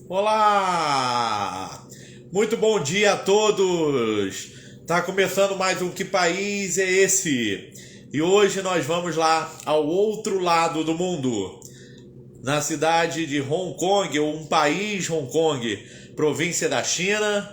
Olá! Muito bom dia a todos! Tá começando mais um Que País é Esse? E hoje nós vamos lá ao outro lado do mundo, na cidade de Hong Kong, ou um país Hong Kong, província da China.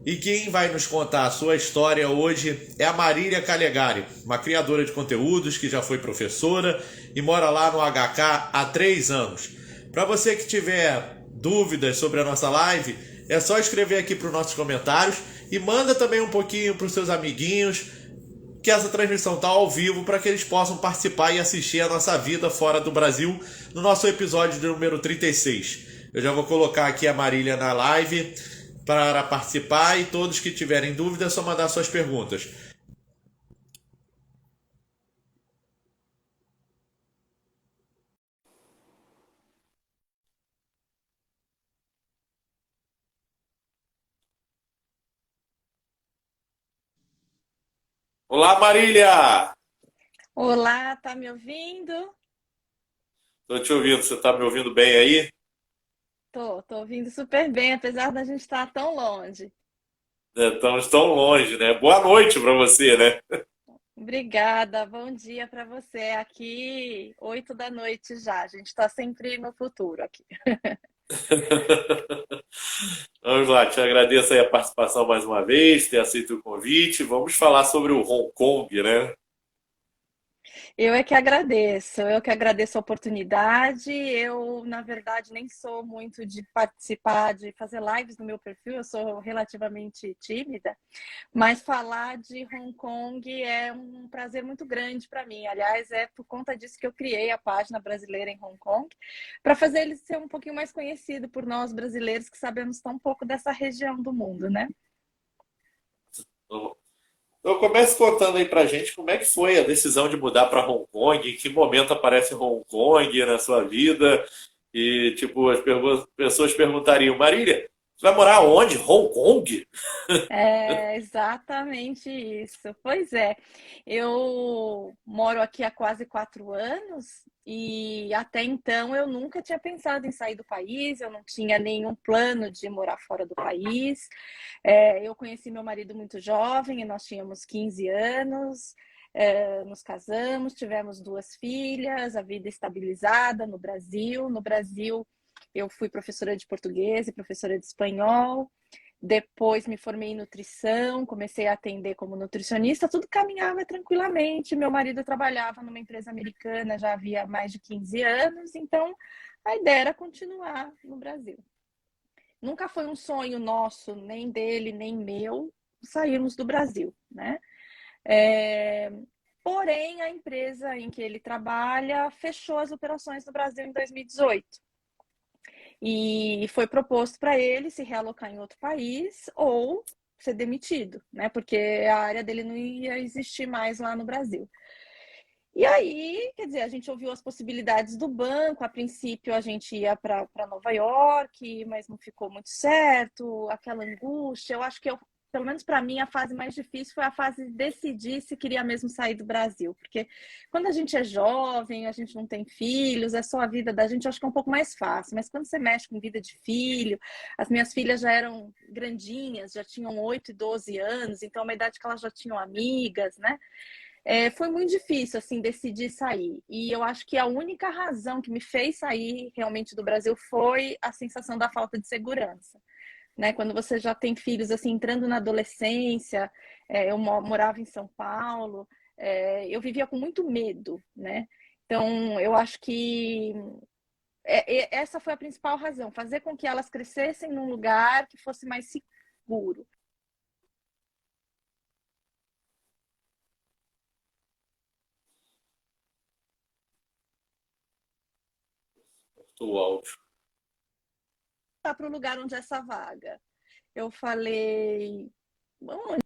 E quem vai nos contar a sua história hoje é a Marília Calegari, uma criadora de conteúdos que já foi professora e mora lá no HK há 3 anos. Para você que tiver dúvidas sobre a nossa live, é só escrever aqui para os nossos comentários e manda também um pouquinho para os seus amiguinhos que essa transmissão está ao vivo para que eles possam participar e assistir a nossa vida fora do Brasil no nosso episódio de número 36. Eu já vou colocar aqui a Marília na live para participar e todos que tiverem dúvida é só mandar suas perguntas. Olá, Marília! Olá, tá me ouvindo? Estou te ouvindo, você está me ouvindo bem aí? Tô ouvindo super bem, apesar da gente estar tão longe. Estamos tão longe, né? Boa noite para você, né? Obrigada, bom dia para você. Aqui, 8 da noite já. A gente está sempre no futuro aqui. Vamos lá, te agradeço aí a participação mais uma vez, ter aceito o convite. Vamos falar sobre o Hong Kong, né? Eu que agradeço a oportunidade. Eu, na verdade, nem sou muito de participar, de fazer lives no meu perfil, eu sou relativamente tímida. Mas falar de Hong Kong é um prazer muito grande para mim. Aliás, é por conta disso que eu criei a página brasileira em Hong Kong, para fazer ele ser um pouquinho mais conhecido por nós brasileiros que sabemos tão pouco dessa região do mundo, né? Então comece contando aí pra gente como é que foi a decisão de mudar para Hong Kong, em que momento aparece Hong Kong na sua vida, e tipo, pessoas perguntariam, Marília, você vai morar onde? Hong Kong? É exatamente isso. Pois é, eu moro aqui há quase 4 anos e até então eu nunca tinha pensado em sair do país, eu não tinha nenhum plano de morar fora do país. Eu conheci meu marido muito jovem, e nós tínhamos 15 anos, nos casamos, tivemos 2 filhas, a vida estabilizada no Brasil. No Brasil, eu fui professora de português e professora de espanhol. Depois me formei em nutrição, comecei a atender como nutricionista, tudo caminhava tranquilamente. Meu marido trabalhava numa empresa americana já havia mais de 15 anos, então a ideia era continuar no Brasil. Nunca foi um sonho nosso, nem dele, nem meu, sairmos do Brasil, né? É... Porém, a empresa em que ele trabalha fechou as operações no Brasil em 2018. E foi proposto para ele se realocar em outro país ou ser demitido, né? Porque a área dele não ia existir mais lá no Brasil. E aí, quer dizer, a gente ouviu as possibilidades do banco. A princípio, a gente ia para Nova York, mas não ficou muito certo. Aquela angústia. Eu acho que pelo menos para mim, a fase mais difícil foi a fase de decidir se queria mesmo sair do Brasil. Porque quando a gente é jovem, a gente não tem filhos, é só a vida da gente, eu acho que é um pouco mais fácil. Mas quando você mexe com vida de filho, as minhas filhas já eram grandinhas, já tinham 8 e 12 anos, então é uma idade que elas já tinham amigas, né? Foi muito difícil assim decidir sair. E eu acho que a única razão que me fez sair realmente do Brasil foi a sensação da falta de segurança, né? Quando você já tem filhos assim entrando na adolescência, eu morava em São Paulo, eu vivia com muito medo, né? Então eu acho que essa foi a principal razão, fazer com que elas crescessem num lugar que fosse mais seguro. O áudio. Para o lugar onde é essa vaga. Eu falei, vamos.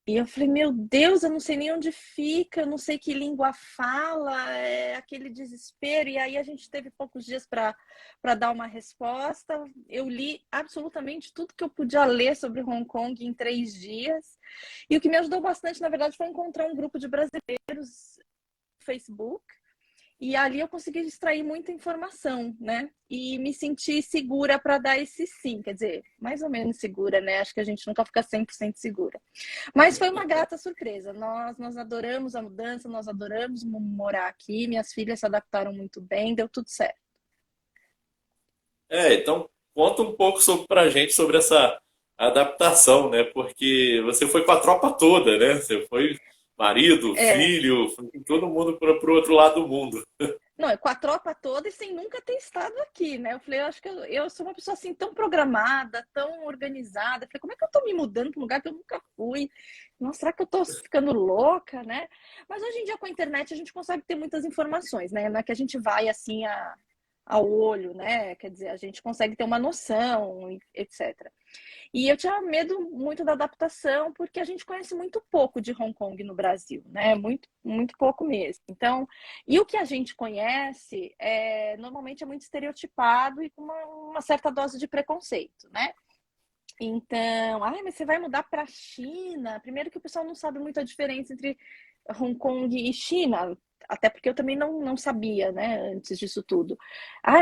E eu falei, meu Deus, eu não sei nem onde fica, eu não sei que língua fala, é aquele desespero. E aí a gente teve poucos dias para dar uma resposta. Eu li absolutamente tudo que eu podia ler sobre Hong Kong em 3 dias. E o que me ajudou bastante, na verdade, foi encontrar um grupo de brasileiros no Facebook. E ali eu consegui extrair muita informação, né? E me senti segura para dar esse sim. Quer dizer, mais ou menos segura, né? Acho que a gente nunca fica 100% segura. Mas foi uma grata surpresa. Nós adoramos a mudança, nós adoramos morar aqui. Minhas filhas se adaptaram muito bem, deu tudo certo. Então conta um pouco pra gente sobre essa adaptação, né? Porque você foi com a tropa toda, né? Você foi marido, É, filho, foi com todo mundo para o outro lado do mundo. não, é com a tropa toda e sem nunca ter estado aqui, né? Eu falei, eu acho que eu sou uma pessoa assim tão programada, tão organizada. Eu falei, como é que eu tô me mudando para um lugar que eu nunca fui? Nossa, será que eu tô ficando louca, né? Mas hoje em dia com a internet a gente consegue ter muitas informações, né? Não é que a gente vai assim ao olho, né? Quer dizer, a gente consegue ter uma noção, etc. E eu tinha medo muito da adaptação, porque a gente conhece muito pouco de Hong Kong no Brasil, né? Muito, muito pouco mesmo. Então, e o que a gente conhece normalmente é muito estereotipado e com uma certa dose de preconceito, né? Então, mas você vai mudar para a China? Primeiro que o pessoal não sabe muito a diferença entre Hong Kong e China, até porque eu também não sabia, né, antes disso tudo.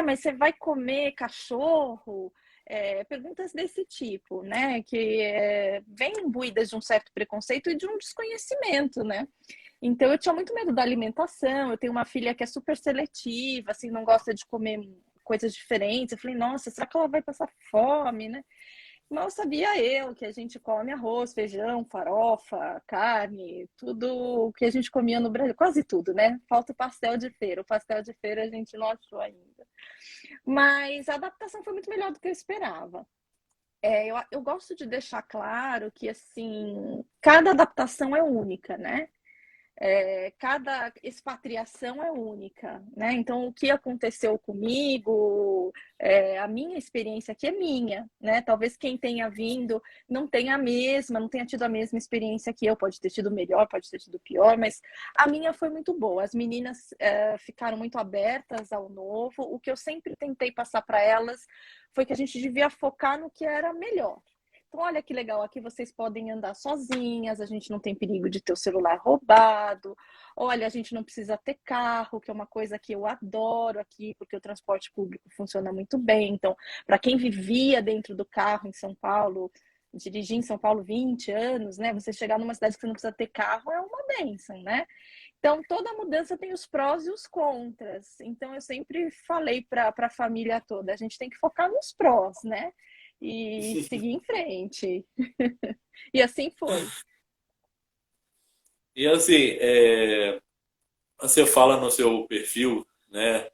Mas você vai comer cachorro? Perguntas desse tipo, né, que vêm imbuídas de um certo preconceito e de um desconhecimento, né? Então eu tinha muito medo da alimentação. Eu tenho uma filha que é super seletiva, assim, não gosta de comer coisas diferentes. Eu falei, nossa, será que ela vai passar fome, né? Mal sabia eu que a gente come arroz, feijão, farofa, carne, tudo o que a gente comia no Brasil, quase tudo, né? Falta o pastel de feira. O pastel de feira a gente não achou ainda. Mas a adaptação foi muito melhor do que eu esperava. Eu gosto de deixar claro que, assim, cada adaptação é única, né? Cada expatriação é única, né? Então, o que aconteceu comigo, a minha experiência aqui é minha, né? Talvez quem tenha vindo não tenha a mesma, não tenha tido a mesma experiência que eu, pode ter tido melhor, pode ter tido pior, mas a minha foi muito boa. As meninas ficaram muito abertas ao novo. O que eu sempre tentei passar para elas foi que a gente devia focar no que era melhor. Então, olha que legal, aqui vocês podem andar sozinhas, a gente não tem perigo de ter o celular roubado. Olha, a gente não precisa ter carro, que é uma coisa que eu adoro aqui, porque o transporte público funciona muito bem. Então, para quem vivia dentro do carro em São Paulo, dirigir em São Paulo 20 anos, né? Você chegar numa cidade que você não precisa ter carro é uma bênção, né? Então, toda mudança tem os prós e os contras. Então, eu sempre falei para a família toda, a gente tem que focar nos prós, né? E seguir em frente. E assim foi. E assim, você fala no seu perfil, né,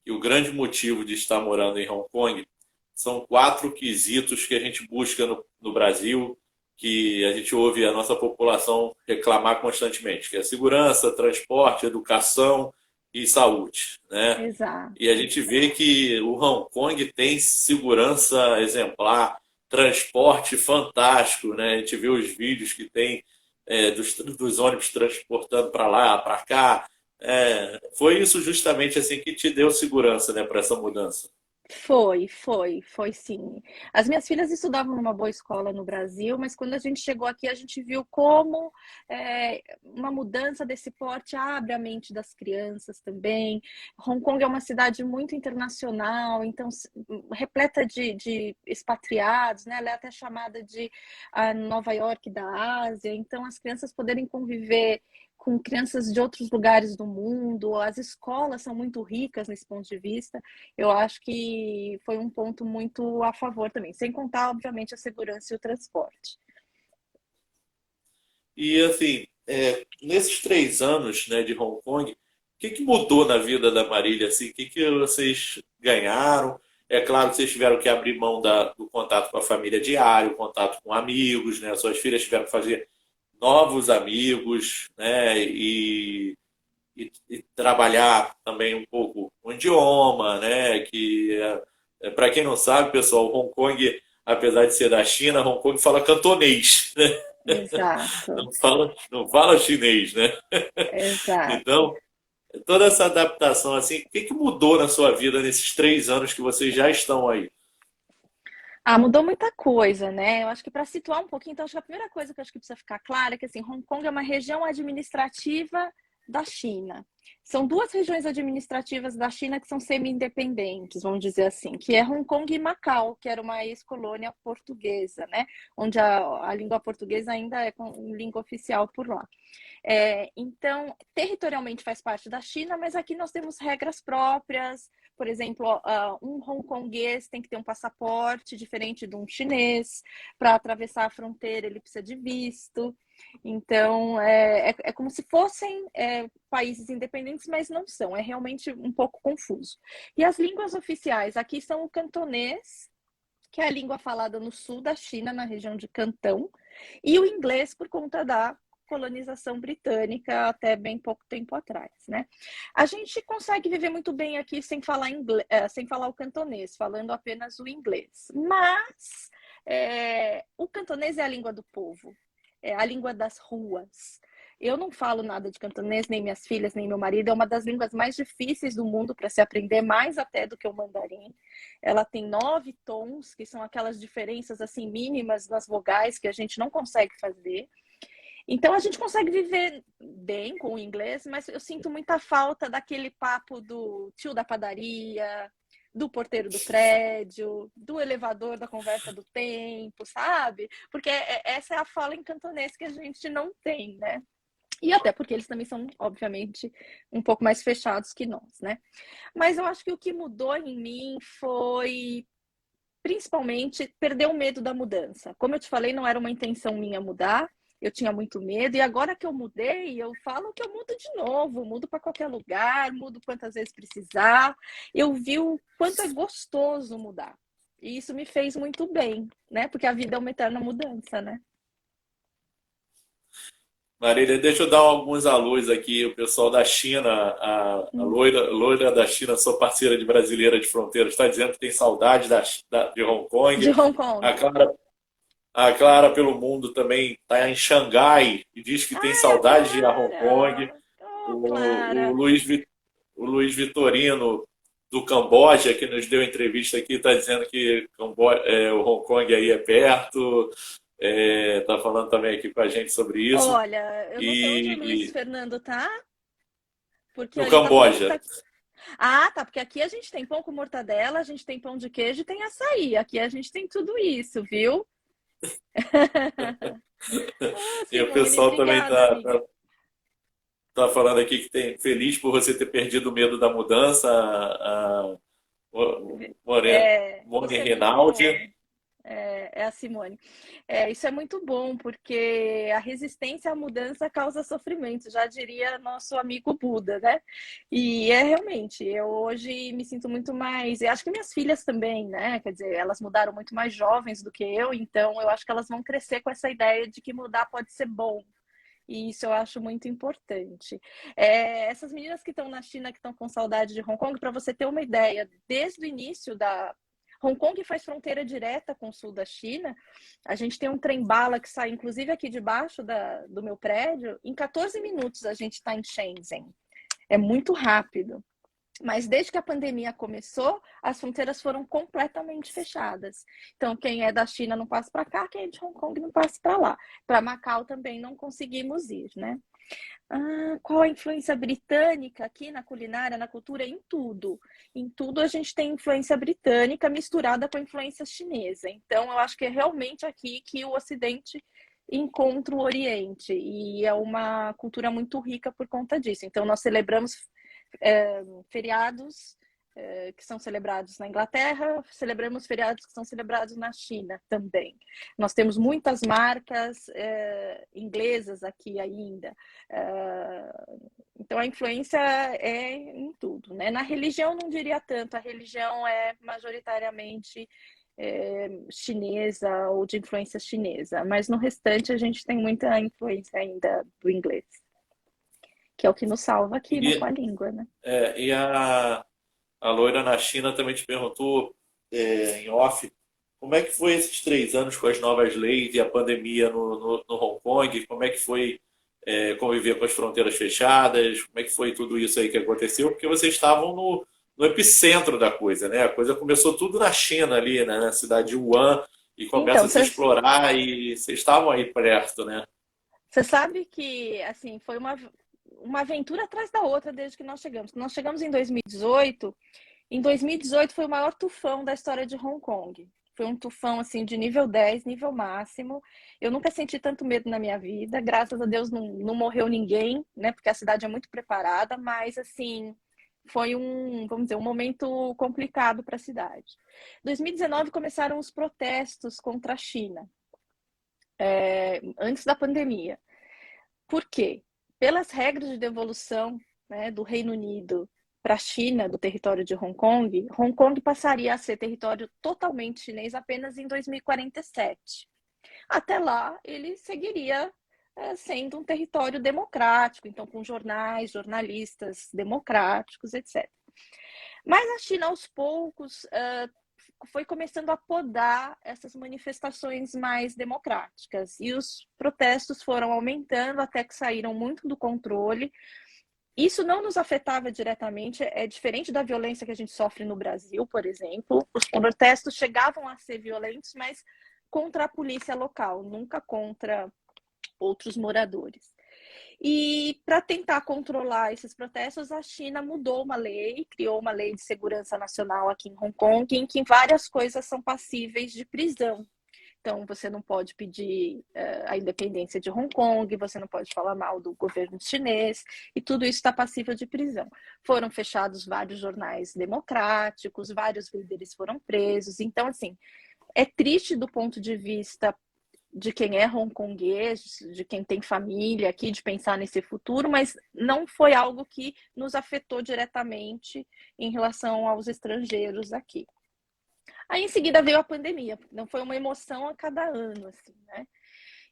que o grande motivo de estar morando em Hong Kong são quatro quesitos que a gente busca no Brasil, que a gente ouve a nossa população reclamar constantemente, que é segurança, transporte, educação e saúde, né? E a Exato. gente vê que o Hong Kong tem segurança exemplar, transporte fantástico, né? A gente vê os vídeos que tem dos ônibus transportando para lá, para cá. Foi isso justamente assim que te deu segurança, né, para essa mudança. Foi sim. As minhas filhas estudavam numa boa escola no Brasil, mas quando a gente chegou aqui, a gente viu como uma mudança desse porte abre a mente das crianças também. Hong Kong é uma cidade muito internacional, então repleta de expatriados, né? Ela é até chamada de a Nova York da Ásia. Então, as crianças poderem conviver com crianças de outros lugares do mundo, as escolas são muito ricas nesse ponto de vista. Eu acho que foi um ponto muito a favor também, sem contar, obviamente, a segurança e o transporte. E assim, nesses 3 anos, né, de Hong Kong, o que mudou na vida da Marília? Assim, o que vocês ganharam? É claro que vocês tiveram que abrir mão do contato com a família diário, contato com amigos, né? Suas filhas tiveram que fazer novos amigos, né? E trabalhar também um pouco o idioma, né? Que para quem não sabe, pessoal, Hong Kong, apesar de ser da China, Hong Kong fala cantonês, né? Exato, Não fala chinês, né? exato. Então, toda essa adaptação, assim, o que que mudou na sua vida nesses 3 anos que vocês já estão aí? Ah, mudou muita coisa, né? Eu acho que para situar um pouquinho, então acho que a primeira coisa que eu acho que precisa ficar clara é que assim, Hong Kong é uma região administrativa da China. São duas regiões administrativas da China que são semi-independentes, vamos dizer assim, que é Hong Kong e Macau, que era uma ex-colônia portuguesa, né? Onde a língua portuguesa ainda é língua oficial por lá. Então, territorialmente faz parte da China, mas aqui nós temos regras próprias. Por exemplo, um hongkonguês tem que ter um passaporte diferente de um chinês. Para atravessar a fronteira, ele precisa de visto. Então, é como se fossem países independentes, mas não são. É realmente um pouco confuso. E as línguas oficiais aqui são o cantonês, que é a língua falada no sul da China, na região de Cantão, e o inglês por conta da colonização britânica até bem pouco tempo atrás, né? A gente consegue viver muito bem aqui sem falar inglês, sem falar o cantonês, falando apenas o inglês. Mas o cantonês é a língua do povo, é a língua das ruas. Eu não falo nada de cantonês, nem minhas filhas, nem meu marido. É uma das línguas mais difíceis do mundo para se aprender, mais até do que o mandarim. Ela tem 9 tons, que são aquelas diferenças assim mínimas nas vogais que a gente não consegue fazer. Então a gente consegue viver bem com o inglês, mas eu sinto muita falta daquele papo do tio da padaria, do porteiro do prédio, do elevador da conversa do tempo, sabe? Porque essa é a fala em cantonês que a gente não tem, né? E até porque eles também são, obviamente, um pouco mais fechados que nós, né? Mas eu acho que o que mudou em mim foi principalmente perder o medo da mudança. Como eu te falei, não era uma intenção minha mudar, eu tinha muito medo, e agora que eu mudei, eu falo que eu mudo de novo, mudo para qualquer lugar, mudo quantas vezes precisar. Eu vi o quanto é gostoso mudar. E isso me fez muito bem, né? Porque a vida é uma eterna mudança, né? Marília, deixa eu dar alguns alôs aqui, o pessoal da China, a loira da China, sua parceira de brasileira de fronteira, está dizendo que tem saudade de Hong De Kong. Hong Kong. A Clara, a Clara pelo mundo também está em Xangai e diz que tem Ai, a saudade de ir a Hong Kong. Clara! Oh, O Clara! O Luiz Vitorino do Camboja, que nos deu entrevista aqui, está dizendo que o Hong Kong aí é perto. Está falando também aqui com a gente sobre isso. Olha, eu não sei onde o Luiz E Fernando tá, porque no ele tá falando que Camboja. tá. Ah, tá, porque aqui a gente tem pão com mortadela, a gente tem pão de queijo e tem açaí. Aqui a gente tem tudo isso, viu? Ah, E o Simone, pessoal também obrigada, amiga. tá falando aqui que tem feliz por você ter perdido o medo da mudança. Mone Isso é muito bom. Rinaldi. É a Simone. Isso é muito bom, porque a resistência à mudança causa sofrimento, já diria nosso amigo Buda, né? E é realmente, eu hoje me sinto muito mais. E acho que minhas filhas também, né? Quer dizer, elas mudaram muito mais jovens do que eu, então eu acho que elas vão crescer com essa ideia de que mudar pode ser bom. E isso eu acho muito importante. Essas meninas que estão na China, que estão com saudade de Hong Kong, para você ter uma ideia, desde o início da. Hong Kong faz fronteira direta com o sul da China. A gente tem um trem-bala que sai, inclusive, aqui debaixo do meu prédio. Em 14 minutos a gente está em Shenzhen. É muito rápido. Mas desde que a pandemia começou, as fronteiras foram completamente fechadas. Então, quem é da China não passa para cá, quem é de Hong Kong não passa para lá. Para Macau também não conseguimos ir, né? Qual a influência britânica aqui na culinária, na cultura? Em tudo. Em tudo a gente tem influência britânica misturada com a influência chinesa. Então, eu acho que é realmente aqui que o Ocidente encontra o Oriente. E é uma cultura muito rica por conta disso. Então, nós celebramos feriados que são celebrados na Inglaterra, celebramos feriados que são celebrados na China também. Nós temos muitas marcas inglesas aqui ainda. Então a influência é em tudo, né? Na religião não diria tanto, a religião é majoritariamente chinesa ou de influência chinesa, mas no restante a gente tem muita influência ainda do inglês, que é o que nos salva aqui, né, com a E, língua, né? e a loira na China também te perguntou em off Como é que foi esses 3 anos com as novas leis e a pandemia no Hong Kong? Como é que foi conviver com as fronteiras fechadas? Como é que foi tudo isso aí que aconteceu? Porque vocês estavam no epicentro da coisa, né? A coisa começou tudo na China ali, né? Na cidade de Wuhan, e começa Então, a se explorar e vocês estavam aí perto, né? você sabe que assim foi uma aventura atrás da outra desde que nós chegamos. Nós chegamos em 2018. Em 2018 foi o maior tufão da história de Hong Kong. Foi um tufão assim de nível 10, nível máximo. Eu nunca senti tanto medo na minha vida. Graças a Deus não morreu ninguém, né? Porque a cidade é muito preparada, mas assim foi vamos dizer, um momento complicado para a cidade. Em 2019 começaram os protestos contra a China, antes da pandemia. Por quê? Pelas regras de devolução, né, do Reino Unido para a China, do território de Hong Kong passaria a ser território totalmente chinês apenas em 2047. Até lá, ele seguiria sendo um território democrático, então com jornais, jornalistas democráticos, etc. Mas a China, aos poucos, foi começando a podar essas manifestações mais democráticas. E os protestos foram aumentando até que saíram muito do controle. Isso não nos afetava diretamente, é diferente da violência que a gente sofre no Brasil, por exemplo. Os protestos chegavam a ser violentos, mas contra a polícia local, nunca contra outros moradores. E para tentar controlar esses protestos, a China mudou uma lei, criou uma lei de segurança nacional aqui em Hong Kong, em que várias coisas são passíveis de prisão. Então, você não pode pedir a independência de Hong Kong, você não pode falar mal do governo chinês, e tudo isso está passível de prisão. Foram fechados vários jornais democráticos, vários líderes foram presos. Então, assim, é triste do ponto de vista de quem é hongkonguês, de quem tem família aqui, de pensar nesse futuro, mas não foi algo que nos afetou diretamente em relação aos estrangeiros aqui. Aí em seguida veio a pandemia, não foi uma emoção a cada ano, assim, né?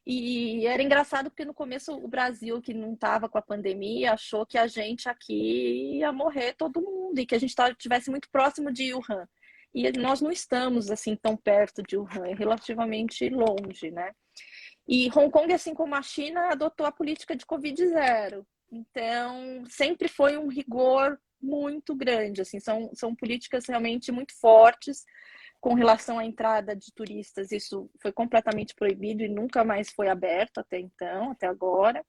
E era engraçado porque no começo o Brasil, que não estava com a pandemia, achou que a gente aqui ia morrer todo mundo e que a gente estivesse muito próximo de Wuhan. E nós não estamos assim tão perto de Wuhan, é relativamente longe, né? E Hong Kong, assim como a China, adotou a política de Covid zero. Então, sempre foi um rigor muito grande, assim, são políticas realmente muito fortes com relação à entrada de turistas. Isso foi completamente proibido e nunca mais foi aberto até então, até agora.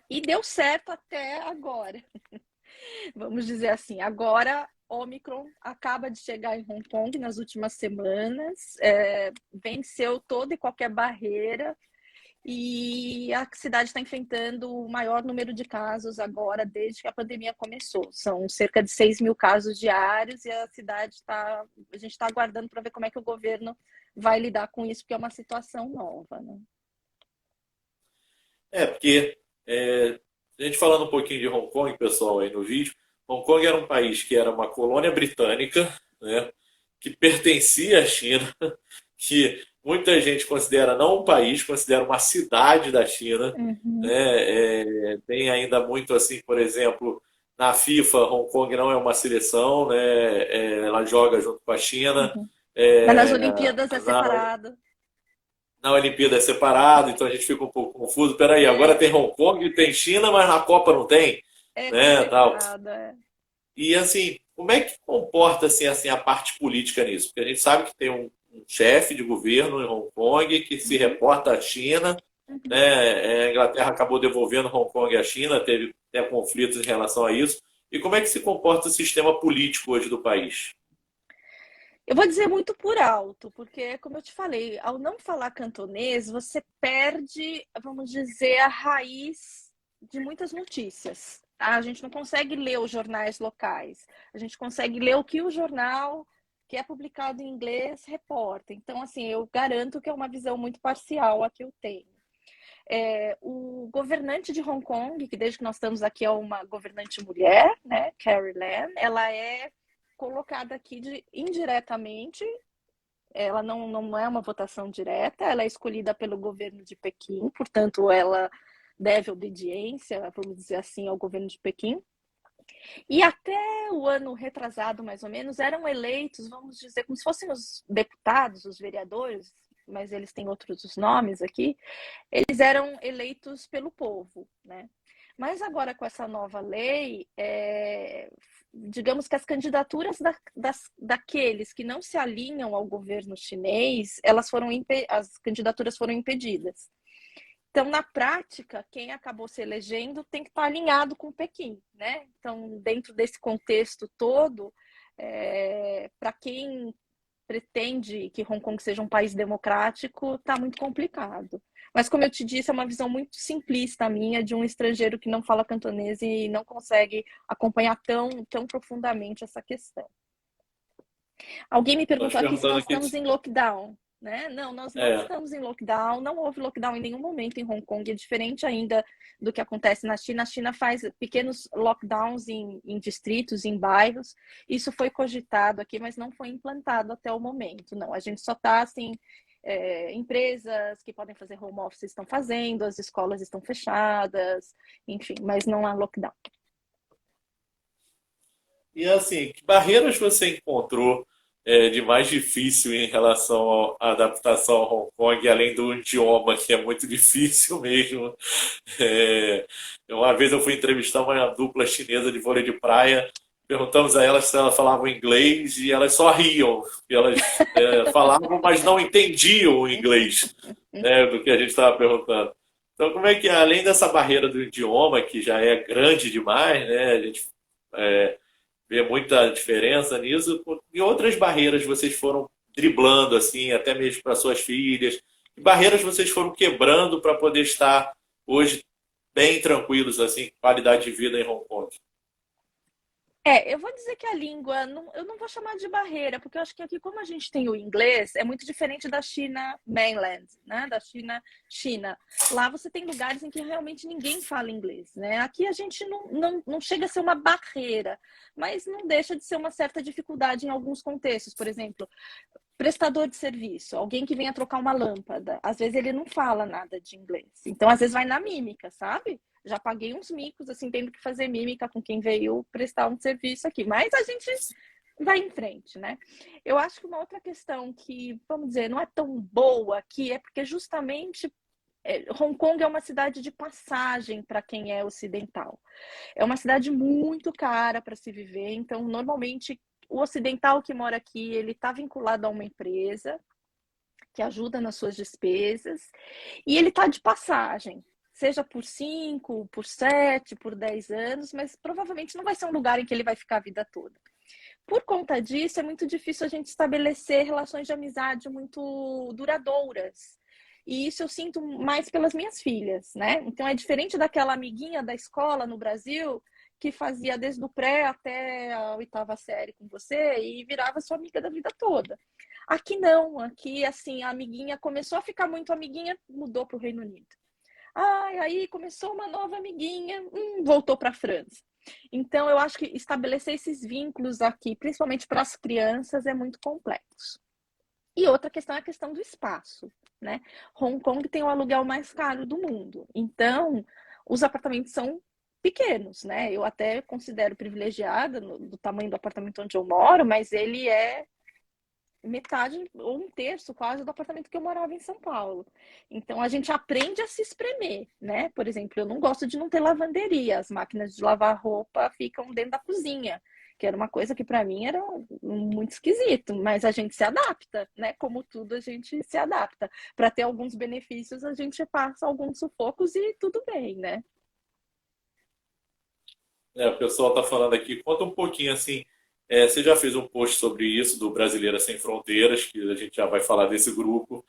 E deu certo até agora. Vamos dizer assim, agora Omicron acaba de chegar em Hong Kong nas últimas semanas, venceu toda e qualquer barreira e a cidade está enfrentando o maior número de casos agora desde que a pandemia começou. São cerca de 6 mil casos diários e a gente está aguardando para ver como é que o governo vai lidar com isso, porque é uma situação nova, né? Porque a gente falando um pouquinho de Hong Kong, pessoal, aí no vídeo, Hong Kong era um país que era uma colônia britânica, né, que pertencia à China, que muita gente considera não um país, considera uma cidade da China, Uhum, né? Tem ainda muito assim, por exemplo, na FIFA, Hong Kong não é uma seleção, né? Ela joga junto com a China. uhum. Mas nas É, Olimpíadas é na, separado. na Olimpíada é separado, então a gente fica um pouco confuso. Peraí, agora É, tem Hong Kong e tem China, mas na Copa não tem, é né? Tal. complicado, é. E assim, como é que comporta assim, a parte política nisso? Porque a gente sabe que tem um chefe de governo em Hong Kong que se Uhum, reporta à China, uhum. né? A Inglaterra acabou devolvendo Hong Kong à China, teve até conflitos em relação a isso. E como é que se comporta o sistema político hoje do país? Eu vou dizer muito por alto, porque, como eu te falei, ao não falar cantonês, você perde, vamos dizer, a raiz de muitas notícias. Tá? A gente não consegue ler os jornais locais, a gente consegue ler o que o jornal que é publicado em inglês reporta. Então, assim, eu garanto que é uma visão muito parcial a que eu tenho. O governante de Hong Kong, que desde que nós estamos aqui é uma governante mulher, né, Carrie Lam, ela é colocada aqui indiretamente, ela não é uma votação direta, ela é escolhida pelo governo de Pequim, portanto, ela deve obediência, vamos dizer assim, ao governo de Pequim. E até o ano retrasado, mais ou menos, eram eleitos, vamos dizer, como se fossem os deputados, os vereadores, mas eles têm outros nomes aqui, eles eram eleitos pelo povo, né? Mas agora com essa nova lei, digamos que as candidaturas daqueles que não se alinham ao governo chinês, as candidaturas foram impedidas. Então, na prática, quem acabou se elegendo tem que estar alinhado com Pequim, né? Então, dentro desse contexto todo, para quem pretende que Hong Kong seja um país democrático, está muito complicado. Mas, como eu te disse, é uma visão muito simplista minha de um estrangeiro que não fala cantonês e não consegue acompanhar tão profundamente essa questão. Alguém me Nós perguntou aqui se perguntando nós aqui. estamos em lockdown, né? Não, nós não É, estamos em lockdown, não houve lockdown em nenhum momento em Hong Kong, é diferente ainda do que acontece na China. A China faz pequenos lockdowns em distritos, em bairros. Isso foi cogitado aqui, mas não foi implantado até o momento. Não, a gente só está assim. Empresas que podem fazer home office estão fazendo, as escolas estão fechadas, enfim, mas não há lockdown. e assim, que barreiras você encontrou de mais difícil em relação à adaptação ao Hong Kong, além do idioma, que é muito difícil mesmo? É, uma vez eu fui entrevistar uma dupla chinesa de vôlei de praia, perguntamos a elas se elas falavam inglês e elas só riam, porque elas falavam, mas não entendiam o inglês, né, do que a gente estava perguntando. Então, como é que, além dessa barreira do idioma, que já é grande demais, né, a gente vê muita diferença nisso, e outras barreiras vocês foram driblando, assim, até mesmo para suas filhas? Que barreiras vocês foram quebrando para poder estar hoje bem tranquilos, assim, qualidade de vida em Hong Kong? Eu vou dizer que a língua, eu não vou chamar de barreira, porque eu acho que aqui, como a gente tem o inglês, é muito diferente da China mainland, né? Da China. Lá você tem lugares em que realmente ninguém fala inglês, né? Aqui a gente não chega a ser uma barreira, mas não deixa de ser uma certa dificuldade em alguns contextos. Por exemplo, prestador de serviço, alguém que venha trocar uma lâmpada, às vezes ele não fala nada de inglês. Então, às vezes vai na mímica, sabe? Já paguei uns micos, assim, tendo que fazer mímica com quem veio prestar um serviço aqui. Mas a gente vai em frente, né? Eu acho que uma outra questão que, vamos dizer, não é tão boa aqui é porque justamente Hong Kong é uma cidade de passagem para quem é ocidental. É uma cidade muito cara para se viver, então normalmente o ocidental que mora aqui, ele está vinculado a uma empresa que ajuda nas suas despesas e ele está de passagem, seja por 5, por 7, por 10 anos, mas provavelmente não vai ser um lugar em que ele vai ficar a vida toda. Por conta disso, é muito difícil a gente estabelecer relações de amizade muito duradouras. E isso eu sinto mais pelas minhas filhas, né? Então é diferente daquela amiguinha da escola no Brasil que fazia desde o pré até a oitava série com você e virava sua amiga da vida toda. Aqui não, aqui assim, a amiguinha começou a ficar muito amiguinha, mudou para o Reino Unido. Aí começou uma nova amiguinha, voltou para a França. Então, eu acho que estabelecer esses vínculos aqui, principalmente para as crianças, é muito complexo. E outra questão é a questão do espaço, né? Hong Kong tem o aluguel mais caro do mundo. Então, os apartamentos são pequenos, né? Eu até considero privilegiada do tamanho do apartamento onde eu moro, mas ele é metade ou um terço quase do apartamento que eu morava em São Paulo. Então a gente aprende a se espremer, né? Por exemplo, eu não gosto de não ter lavanderia, as máquinas de lavar roupa ficam dentro da cozinha, que era uma coisa que para mim era muito esquisito, mas a gente se adapta, né? Como tudo a gente se adapta. Para ter alguns benefícios, a gente passa alguns sufocos e tudo bem, né? O pessoal está falando aqui, conta um pouquinho assim. Você já fez um post sobre isso, do Brasileira Sem Fronteiras, que a gente já vai falar desse grupo,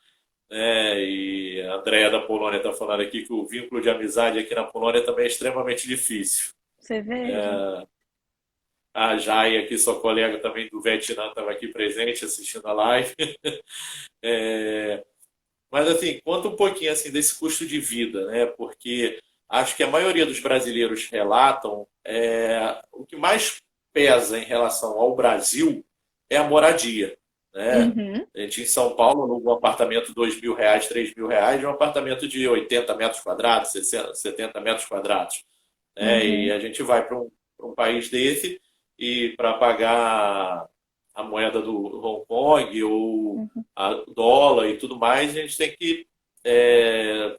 né? E a Andrea da Polônia está falando aqui que o vínculo de amizade aqui na Polônia também é extremamente difícil. Você veja. A Jai, aqui, sua colega também do Vietnã, estava aqui presente assistindo a live. Mas assim, conta um pouquinho assim desse custo de vida, né? Porque acho que a maioria dos brasileiros relatam o que mais pesa em relação ao Brasil é a moradia, né? Uhum, A gente em São Paulo aluga um apartamento de R$ 2.000, R$ 3.000, e um apartamento de 80 metros quadrados, 60, 70 metros quadrados, né? E uhum. a gente vai para para um país desse e para pagar a moeda do Hong Kong ou Uhum. a dólar e tudo mais, a gente tem que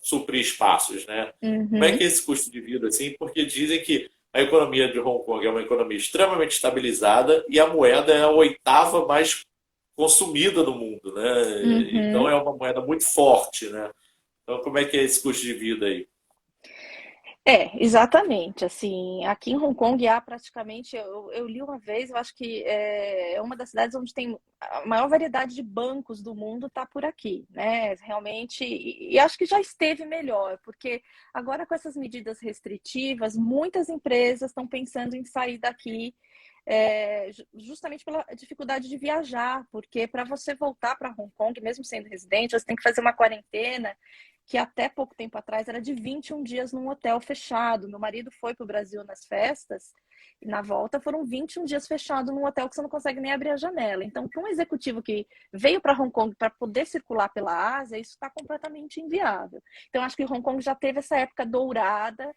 suprir espaços, né? Como é Uhum. que é esse custo de vida assim? Porque dizem que a economia de Hong Kong é uma economia extremamente estabilizada e a moeda é a oitava mais consumida no mundo, né? Então Uhum. é uma moeda muito forte, né? Então como é que é esse custo de vida aí? Exatamente. Assim, aqui em Hong Kong há praticamente, eu li uma vez, eu acho que é uma das cidades onde tem a maior variedade de bancos do mundo está por aqui, né? Realmente, e acho que já esteve melhor, porque agora com essas medidas restritivas, muitas empresas estão pensando em sair daqui. Justamente pela dificuldade de viajar, porque para você voltar para Hong Kong, mesmo sendo residente, você tem que fazer uma quarentena que até pouco tempo atrás era de 21 dias num hotel fechado. Meu marido foi para o Brasil nas festas e na volta foram 21 dias fechado num hotel que você não consegue nem abrir a janela. Então, para um executivo que veio para Hong Kong para poder circular pela Ásia, isso está completamente inviável. Então, acho que Hong Kong já teve essa época dourada,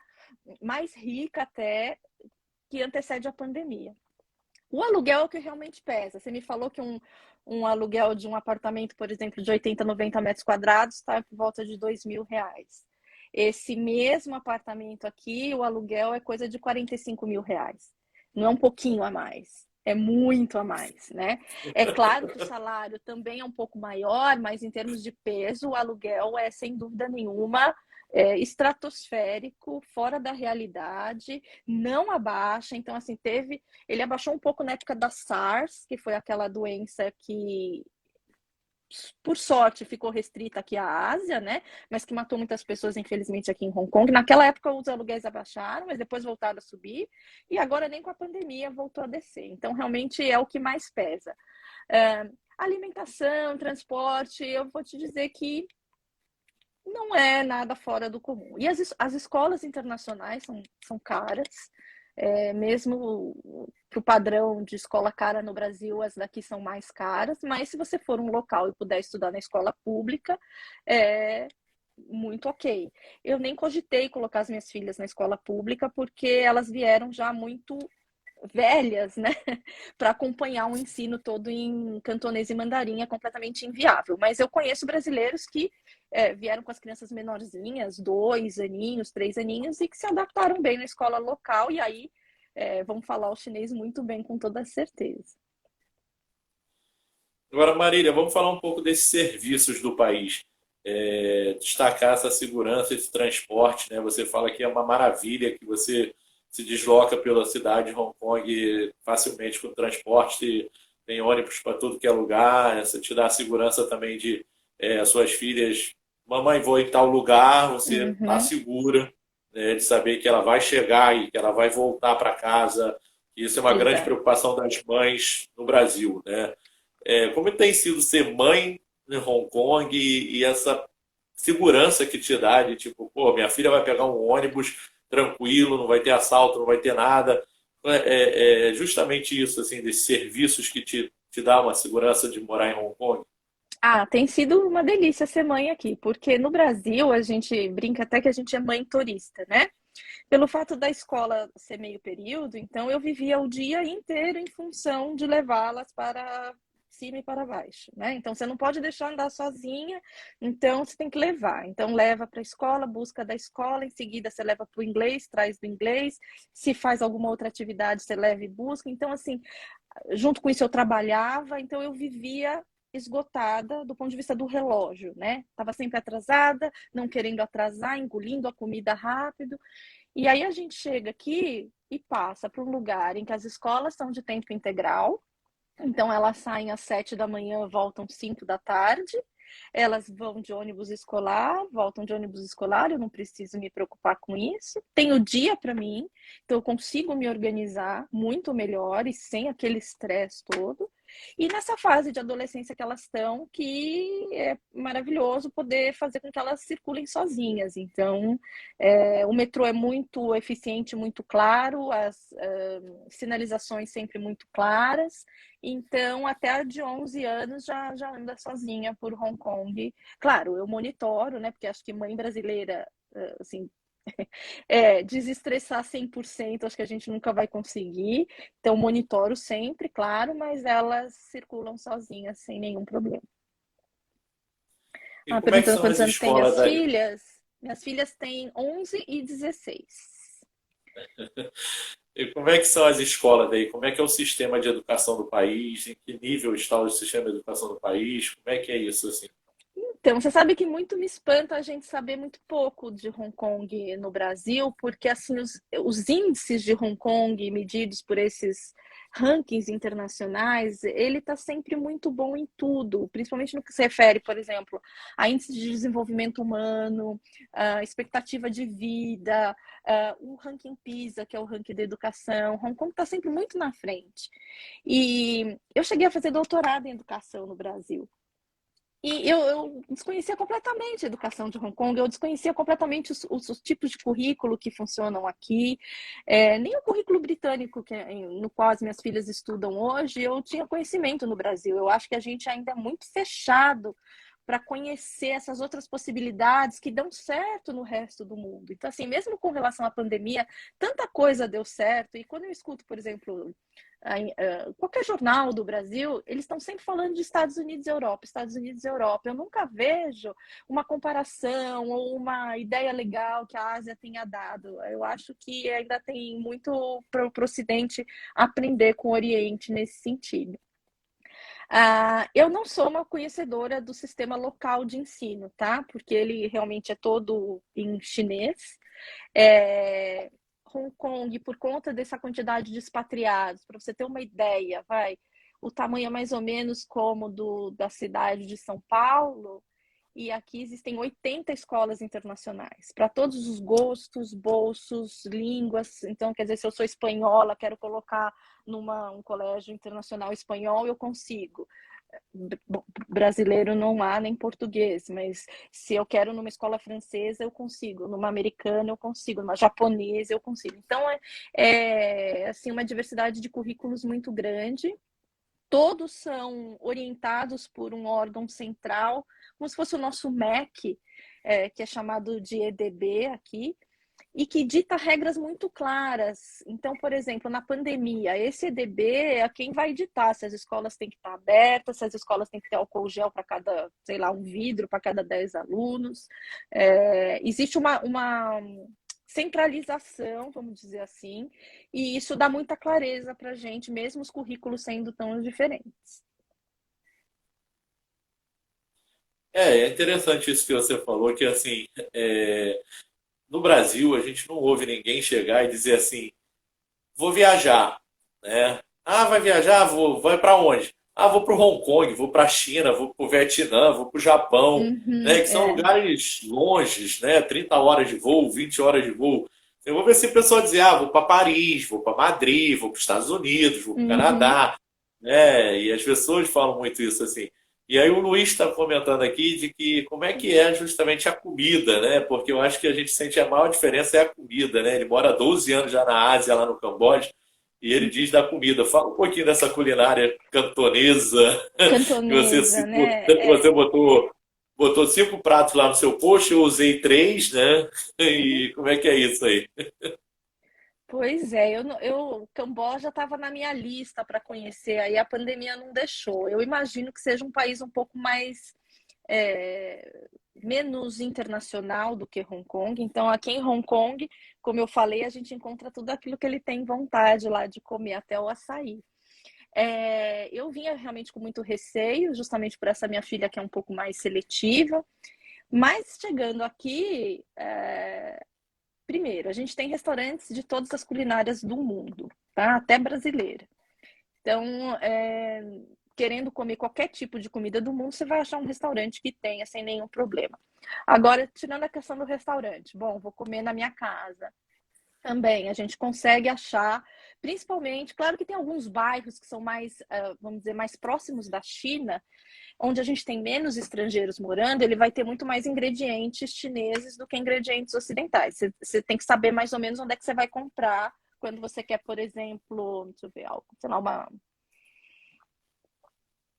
mais rica até, que antecede a pandemia. O aluguel é o que realmente pesa. Você me falou que um aluguel de um apartamento, por exemplo, de 80, 90 metros quadrados, está por volta de R$ 2.000. Esse mesmo apartamento aqui, o aluguel é coisa de R$ 45.000. Não é um pouquinho a mais, é muito a mais, né? É claro que o salário também é um pouco maior, mas em termos de peso, o aluguel é, sem dúvida nenhuma, estratosférico, fora da realidade, não abaixa. Então, assim, ele abaixou um pouco na época da SARS, que foi aquela doença que, por sorte, ficou restrita aqui à Ásia, né? Mas que matou muitas pessoas, infelizmente, aqui em Hong Kong. Naquela época, os aluguéis abaixaram, mas depois voltaram a subir. E agora, nem com a pandemia, voltou a descer. Então, realmente, é o que mais pesa. Alimentação, transporte, eu vou te dizer que não é nada fora do comum. E as escolas internacionais são caras, mesmo para o padrão de escola cara no Brasil, as daqui são mais caras, mas se você for um local e puder estudar na escola pública, é muito ok. Eu nem cogitei colocar as minhas filhas na escola pública porque elas vieram já muito velhas, né, para acompanhar um ensino todo em cantonês e mandarim é completamente inviável. Mas eu conheço brasileiros que vieram com as crianças menorzinhas, 2 aninhos, 3 aninhos, e que se adaptaram bem na escola local e aí vão falar o chinês muito bem, com toda certeza. Agora, Marília, vamos falar um pouco desses serviços do país. Destacar essa segurança, esse transporte, né? Você fala que é uma maravilha que você se desloca pela cidade de Hong Kong facilmente com transporte, tem ônibus para tudo que é lugar, você te dá a segurança também de as suas filhas, mamãe, vou em tal lugar, você Uhum, assegura, né, de saber que ela vai chegar e que ela vai voltar para casa. Isso é uma grande exato. preocupação das mães no Brasil, né? Como tem sido ser mãe em Hong Kong e essa segurança que te dá de tipo, pô, minha filha vai pegar um ônibus tranquilo, não vai ter assalto, não vai ter nada. É justamente isso, assim, desses serviços que te dá uma segurança de morar em Hong Kong. Ah, tem sido uma delícia ser mãe aqui, porque no Brasil a gente brinca até que a gente é mãe turista, né? Pelo fato da escola ser meio período, então eu vivia o dia inteiro em função de levá-las para cima e para baixo, né? Então você não pode deixar andar sozinha, então você tem que levar. Então leva para a escola, busca da escola, em seguida você leva para o inglês, traz do inglês. Se faz alguma outra atividade, você leva e busca. Então assim, junto com isso eu trabalhava, então eu vivia esgotada do ponto de vista do relógio, né? Tava sempre atrasada, não querendo atrasar, engolindo a comida rápido. E aí a gente chega aqui e passa para um lugar em que as escolas são de tempo integral, então elas saem às 7 da manhã, voltam 5 da tarde. Elas vão de ônibus escolar, voltam de ônibus escolar, eu não preciso me preocupar com isso. Tenho dia para mim, então eu consigo me organizar muito melhor e sem aquele estresse todo. E nessa fase de adolescência que elas estão, que é maravilhoso poder fazer com que elas circulem sozinhas. Então, o metrô é muito eficiente, muito claro, as sinalizações sempre muito claras. Então, até a de 11 anos já anda sozinha por Hong Kong. Claro, eu monitoro, né? Porque acho que mãe brasileira, assim, Desestressar 100%, acho que a gente nunca vai conseguir. Então, monitoro sempre, claro, mas elas circulam sozinhas, sem nenhum problema. E como é que Perguntando são quantos as anos têm escolas minhas aí? filhas? Minhas filhas têm 11 e 16. E como é que são as escolas aí? Como é que é o sistema de educação do país? Em que nível está o sistema de educação do país? Como é que é isso assim? Então, você sabe que muito me espanta a gente saber muito pouco de Hong Kong no Brasil, porque assim os índices de Hong Kong medidos por esses rankings internacionais, ele está sempre muito bom em tudo, principalmente no que se refere, por exemplo, a índice de desenvolvimento humano, a expectativa de vida, o ranking PISA, que é o ranking da educação. Hong Kong está sempre muito na frente. E eu cheguei a fazer doutorado em educação no Brasil. E eu desconhecia completamente a educação de Hong Kong, eu desconhecia completamente os tipos de currículo que funcionam aqui, nem o currículo britânico no qual as minhas filhas estudam hoje, eu tinha conhecimento no Brasil. Eu acho que a gente ainda é muito fechado para conhecer essas outras possibilidades que dão certo no resto do mundo. Então, assim, mesmo com relação à pandemia, tanta coisa deu certo. E quando eu escuto, por exemplo, qualquer jornal do Brasil, eles estão sempre falando de Estados Unidos e Europa, Estados Unidos e Europa. Eu nunca vejo uma comparação ou uma ideia legal que a Ásia tenha dado. Eu acho que ainda tem muito para o Ocidente aprender com o Oriente nesse sentido. Eu não sou uma conhecedora do sistema local de ensino, tá? Porque ele realmente é todo em chinês. É, Hong Kong, por conta dessa quantidade de expatriados, para você ter uma ideia, o tamanho é mais ou menos como da cidade de São Paulo, e aqui existem 80 escolas internacionais, para todos os gostos, bolsos, línguas. Então, quer dizer, se eu sou espanhola, quero colocar um colégio internacional espanhol, eu consigo. Brasileiro não há, nem português, mas se eu quero numa escola francesa, eu consigo, numa americana eu consigo, numa japonesa eu consigo. Então, assim, uma diversidade de currículos muito grande. Todos são orientados por um órgão central, como se fosse o nosso MEC, que é chamado de EDB aqui, e que dita regras muito claras. Então, por exemplo, na pandemia, esse EDB é quem vai ditar se as escolas têm que estar abertas, se as escolas têm que ter álcool gel para cada, sei lá, um vidro para cada 10 alunos. Existe uma centralização, vamos dizer assim, e isso dá muita clareza para a gente, mesmo os currículos sendo tão diferentes. É interessante isso que você falou, que assim, é, no Brasil a gente não ouve ninguém chegar e dizer assim, vou viajar, né? Ah, vai viajar? Vou. Vai para onde? Ah, vou para o Hong Kong, vou para a China, vou para o Vietnã, vou para o Japão, né? Uhum, Que são lugares longes, né? 30 horas de voo, 20 horas de voo. Eu vou ver se o pessoal dizer, ah, vou para Paris, vou para Madrid, vou para os Estados Unidos, vou para o uhum. Canadá, né? E as pessoas falam muito isso assim. E aí o Luiz está comentando aqui de que como é que é justamente a comida, né? Porque eu acho que a gente sente a maior diferença é a comida, né? Ele mora há 12 anos já na Ásia, lá no Camboja, e ele diz da comida. Fala um pouquinho dessa culinária cantonesa que você Cantonesa, citou, né? que você botou 5 pratos lá no seu post, eu usei 3, né? E como é que é isso aí? Pois é, Camboja estava na minha lista para conhecer, aí a pandemia não deixou. Eu imagino que seja um país um pouco mais menos internacional do que Hong Kong. Então, aqui em Hong Kong, como eu falei, a gente encontra tudo aquilo que ele tem vontade lá de comer, até o açaí. Eu vinha realmente com muito receio, justamente por essa minha filha que é um pouco mais seletiva, mas chegando aqui, primeiro, a gente tem restaurantes de todas as culinárias do mundo, tá? Até brasileira. Então, querendo comer qualquer tipo de comida do mundo, você vai achar um restaurante que tenha sem nenhum problema. Agora, tirando a questão do restaurante, bom, vou comer na minha casa. Também a gente consegue achar, principalmente, claro que tem alguns bairros que são mais, vamos dizer, mais próximos da China, onde a gente tem menos estrangeiros morando, ele vai ter muito mais ingredientes chineses do que ingredientes ocidentais. Você tem que saber mais ou menos onde é que você vai comprar quando você quer, por exemplo, deixa eu ver algo, sei lá, uma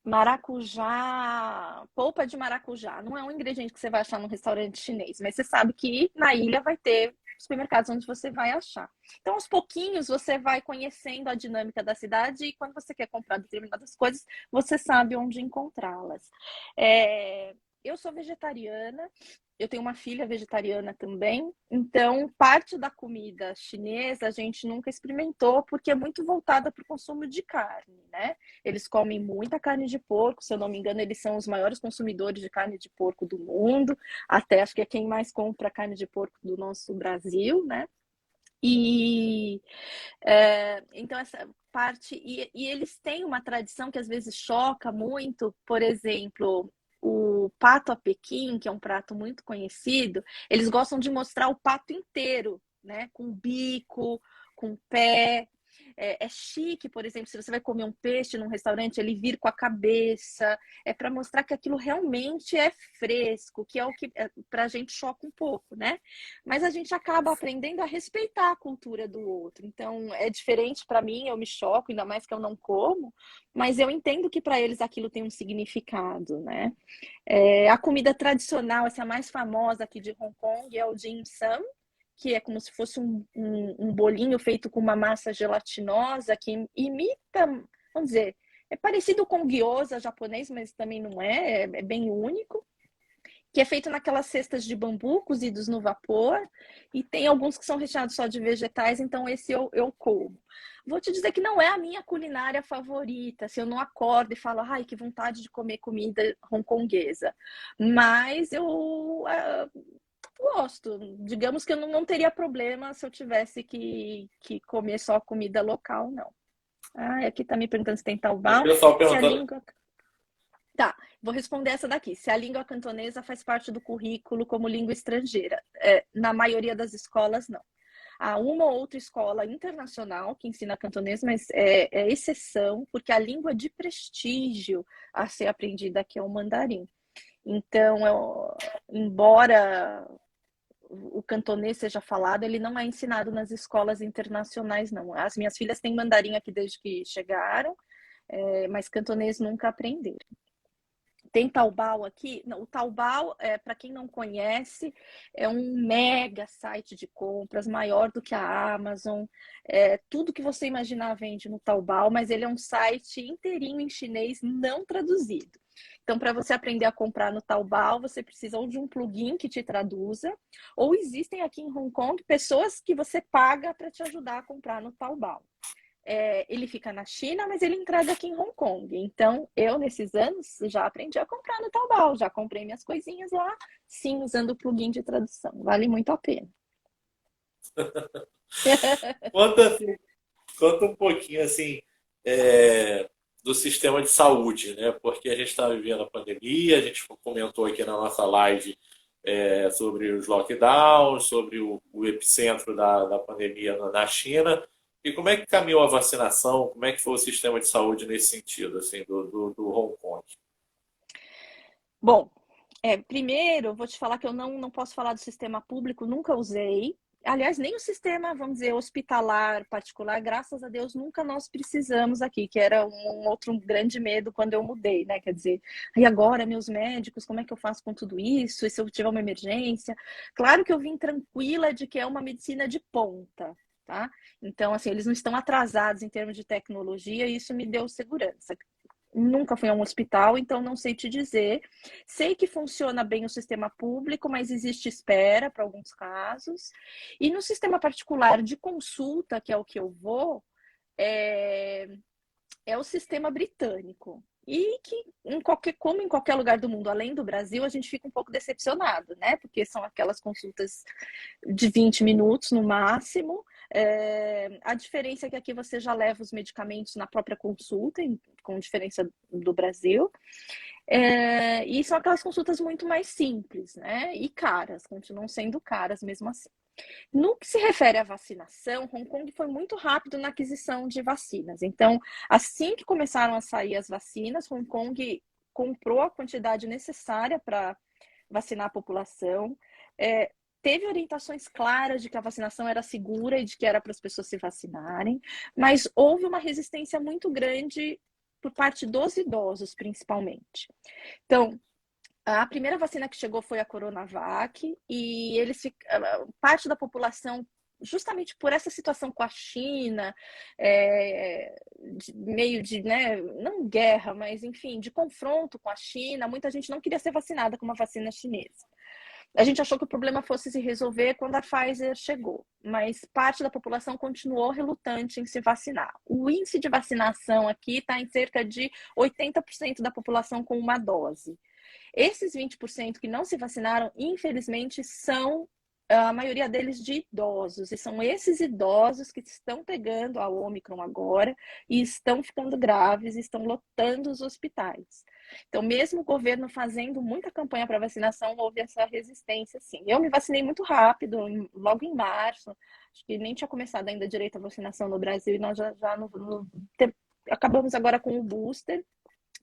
maracujá, polpa de maracujá. Não é um ingrediente que você vai achar num restaurante chinês, mas você sabe que na ilha vai ter supermercados onde você vai achar. Então, aos pouquinhos, você vai conhecendo a dinâmica da cidade e quando você quer comprar determinadas coisas, você sabe onde encontrá-las. Eu sou vegetariana, eu tenho uma filha vegetariana também, então parte da comida chinesa a gente nunca experimentou porque é muito voltada para o consumo de carne, né? Eles comem muita carne de porco, se eu não me engano, eles são os maiores consumidores de carne de porco do mundo, até acho que é quem mais compra carne de porco do nosso Brasil, né? E então essa parte e eles têm uma tradição que às vezes choca muito, por exemplo, o pato a Pequim, que é um prato muito conhecido, eles gostam de mostrar o pato inteiro, né? Com bico, com pé. É chique, por exemplo, se você vai comer um peixe num restaurante, ele vir com a cabeça. É para mostrar que aquilo realmente é fresco, que é o que para a gente choca um pouco, né? Mas a gente acaba aprendendo a respeitar a cultura do outro. Então, é diferente para mim, eu me choco, ainda mais que eu não como, mas eu entendo que para eles aquilo tem um significado, né? A comida tradicional, essa mais famosa aqui de Hong Kong, é o dim sum, que é como se fosse um bolinho feito com uma massa gelatinosa que imita, vamos dizer, é parecido com o gyoza japonês, mas também não é bem único, que é feito naquelas cestas de bambu cozidos no vapor, e tem alguns que são recheados só de vegetais, então esse eu como. Vou te dizer que não é a minha culinária favorita, se eu não acordo e falo, ai, que vontade de comer comida hongkonguesa. Mas eu gosto. Digamos que eu não teria problema se eu tivesse que comer só comida local, não. Ah, aqui tá me perguntando se tem Mas o taobao. pessoal Se a perguntando. língua... Tá, vou responder essa daqui. Se a língua cantonesa faz parte do currículo como língua estrangeira. Na maioria das escolas, não. Há uma ou outra escola internacional que ensina cantonês, mas é exceção, porque a língua de prestígio a ser aprendida aqui é o mandarim. Então, embora o cantonês seja falado, ele não é ensinado nas escolas internacionais, não. As minhas filhas têm mandarim aqui desde que chegaram, mas cantonês nunca aprenderam. Tem Taobao aqui? Não, o Taobao, para quem não conhece, é um mega site de compras, maior do que a Amazon. Tudo que você imaginar vende no Taobao, mas ele é um site inteirinho em chinês, não traduzido. Então, para você aprender a comprar no Taobao, você precisa ou de um plugin que te traduza, ou existem aqui em Hong Kong pessoas que você paga para te ajudar a comprar no Taobao. Ele fica na China, mas ele entrega aqui em Hong Kong. Então, eu, nesses anos, já aprendi a comprar no Taobao. Já comprei minhas coisinhas lá, sim, usando o plugin de tradução. Vale muito a pena. Conta, conta um pouquinho assim do sistema de saúde, né? Porque a gente está vivendo a pandemia, a gente comentou aqui na nossa live sobre os lockdowns, sobre o epicentro da pandemia na China. E como é que caminhou a vacinação? Como é que foi o sistema de saúde nesse sentido, assim, do Hong Kong? Bom, primeiro, vou te falar que eu não posso falar do sistema público, nunca usei. Aliás, nem o sistema, vamos dizer, hospitalar particular, graças a Deus, nunca nós precisamos aqui, que era um outro grande medo quando eu mudei, né? Quer dizer, e agora, meus médicos, como é que eu faço com tudo isso? E se eu tiver uma emergência? Claro que eu vim tranquila de que é uma medicina de ponta, tá? Então, assim, eles não estão atrasados em termos de tecnologia e isso me deu segurança. Nunca fui a um hospital, então não sei te dizer. Sei que funciona bem o sistema público, mas existe espera para alguns casos. E no sistema particular de consulta, que é o que eu vou, é, é o sistema britânico. E que, como em qualquer lugar do mundo, além do Brasil, a gente fica um pouco decepcionado, né? Porque são aquelas consultas de 20 minutos no máximo. A diferença é que aqui você já leva os medicamentos na própria consulta, com diferença do Brasil. E são aquelas consultas muito mais simples, né? E caras, continuam sendo caras mesmo assim. No que se refere à vacinação, Hong Kong foi muito rápido na aquisição de vacinas. Então, assim que começaram a sair as vacinas, Hong Kong comprou a quantidade necessária para vacinar a população. Teve orientações claras de que a vacinação era segura e de que era para as pessoas se vacinarem, mas houve uma resistência muito grande por parte dos idosos, principalmente. Então, A primeira vacina que chegou foi a Coronavac, e parte da população, justamente por essa situação com a China, meio de, né, não guerra, mas enfim, de confronto com a China, muita gente não queria ser vacinada com uma vacina chinesa. A gente achou que o problema fosse se resolver quando a Pfizer chegou, mas parte da população continuou relutante em se vacinar. O índice de vacinação aqui está em cerca de 80% da população com uma dose. Esses 20% que não se vacinaram, infelizmente, são a maioria deles de idosos. E são esses idosos que estão pegando a Ômicron agora e estão ficando graves, estão lotando os hospitais. Então, mesmo o governo fazendo muita campanha para vacinação, houve essa resistência, sim. Eu me vacinei muito rápido, logo em março. Acho que nem tinha começado ainda direito a vacinação no Brasil e nós já acabamos agora com o booster.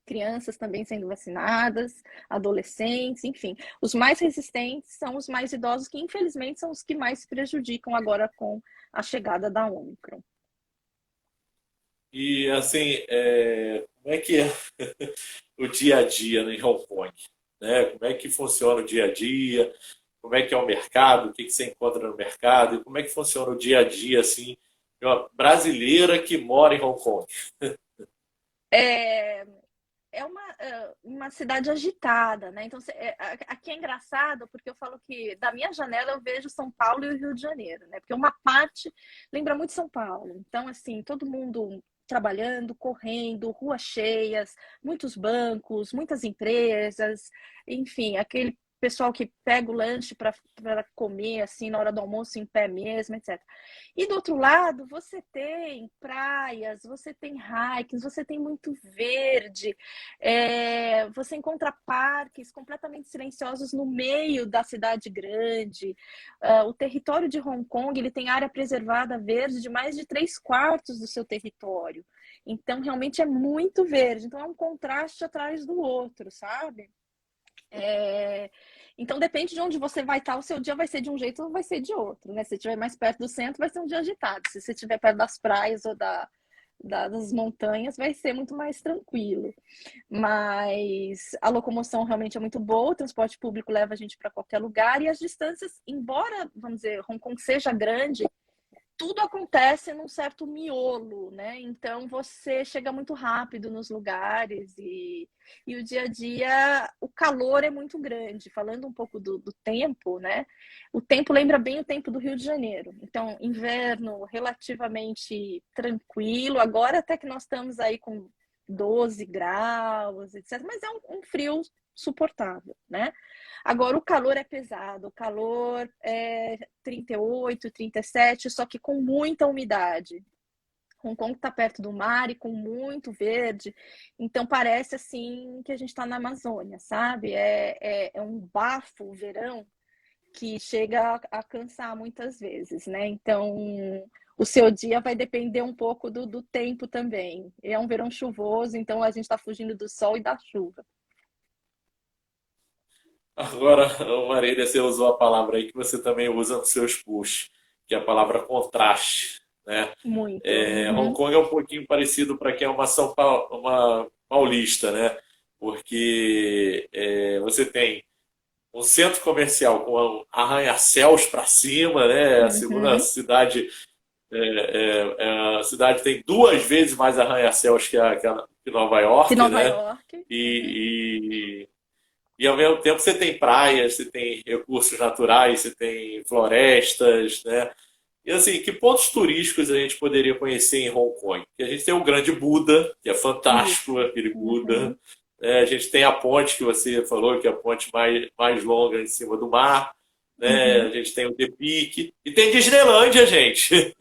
Crianças também sendo vacinadas, adolescentes, enfim. Os mais resistentes são os mais idosos, que infelizmente são os que mais se prejudicam agora com a chegada da Ômicron. E assim, como é que é o dia a dia em Hong Kong? Né? Como é que funciona o dia a dia? Como é que é o mercado? O que você encontra no mercado? E como é que funciona o dia a dia assim, de uma brasileira que mora em Hong Kong? É, é uma cidade agitada, né? Então, aqui é engraçado porque eu falo que da minha janela eu vejo São Paulo e o Rio de Janeiro, né? Porque uma parte lembra muito São Paulo. Então, assim, todo mundo trabalhando, correndo, ruas cheias, muitos bancos, muitas empresas, enfim, aquele pessoal que pega o lanche para comer assim na hora do almoço em pé mesmo, etc. E do outro lado, você tem praias, você tem hikes, você tem muito verde, você encontra parques completamente silenciosos no meio da cidade grande. O território de Hong Kong ele tem área preservada verde de mais de 3/4 do seu território. Então, realmente é muito verde. Então, é um contraste atrás do outro, sabe? Então, depende de onde você vai estar, o seu dia vai ser de um jeito ou vai ser de outro, né? Se estiver mais perto do centro, vai ser um dia agitado. Se você estiver perto das praias ou das montanhas, vai ser muito mais tranquilo. Mas a locomoção realmente é muito boa, o transporte público leva a gente para qualquer lugar e as distâncias, embora, vamos dizer, Hong Kong seja grande, tudo acontece num certo miolo, né? Então você chega muito rápido nos lugares e o dia a dia, o calor é muito grande. Falando um pouco do tempo, né? O tempo lembra bem o tempo do Rio de Janeiro. Então, inverno relativamente tranquilo. Agora até que nós estamos aí com 12 graus, etc. Mas é um frio suportável, né? Agora, o calor é pesado, o calor é 38, 37, só que com muita umidade. Hong Kong está perto do mar e com muito verde, então parece assim que a gente está na Amazônia, sabe? É um bafo o verão que chega a cansar muitas vezes, né? Então, o seu dia vai depender um pouco do tempo também. É um verão chuvoso, então a gente está fugindo do sol e da chuva. Agora, Marília, você usou a palavra aí que você também usa nos seus posts, que é a palavra contraste, né? Muito. Hong Uhum. Kong é um pouquinho parecido para quem é uma paulista, né? Porque você tem um centro comercial com arranha-céus para cima, né? A segunda Uhum. cidade, a cidade tem 2 vezes mais arranha-céus que Nova Que York, Nova né? York. Uhum. E ao mesmo tempo você tem praias, você tem recursos naturais, você tem florestas, né? E assim, que pontos turísticos a gente poderia conhecer em Hong Kong? Porque a gente tem o Grande Buda, que é fantástico, Isso. aquele Buda. Uhum. A gente tem a ponte que você falou, que é a ponte mais longa em cima do mar. Né? A Uhum. gente tem o The Peak. E tem Disneylândia, gente.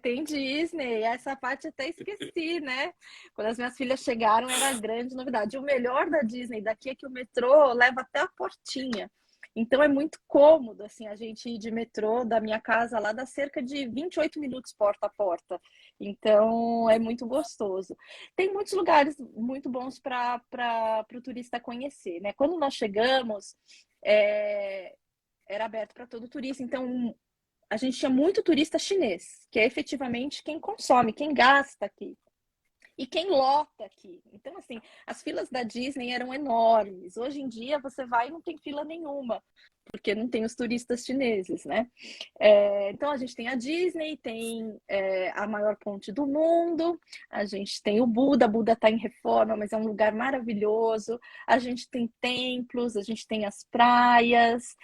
Tem Disney. Essa parte eu até esqueci, né? Quando as minhas filhas chegaram, era a grande novidade. O melhor da Disney daqui é que o metrô leva até a portinha. Então é muito cômodo, assim, a gente ir de metrô da minha casa lá dá cerca de 28 minutos porta a porta. Então é muito gostoso. Tem muitos lugares muito bons para o turista conhecer, né? Quando nós chegamos, é, era aberto para todo turista. Então a gente tinha muito turista chinês, que é efetivamente quem consome, quem gasta aqui. e quem lota aqui. Então, assim, as filas da Disney eram enormes. Hoje em dia, você vai e não tem fila nenhuma, porque não tem os turistas chineses, né? Então, a gente tem a Disney, tem a maior ponte do mundo, a gente tem o Buda está em reforma, mas é um lugar maravilhoso. A gente tem templos, a gente tem as praias.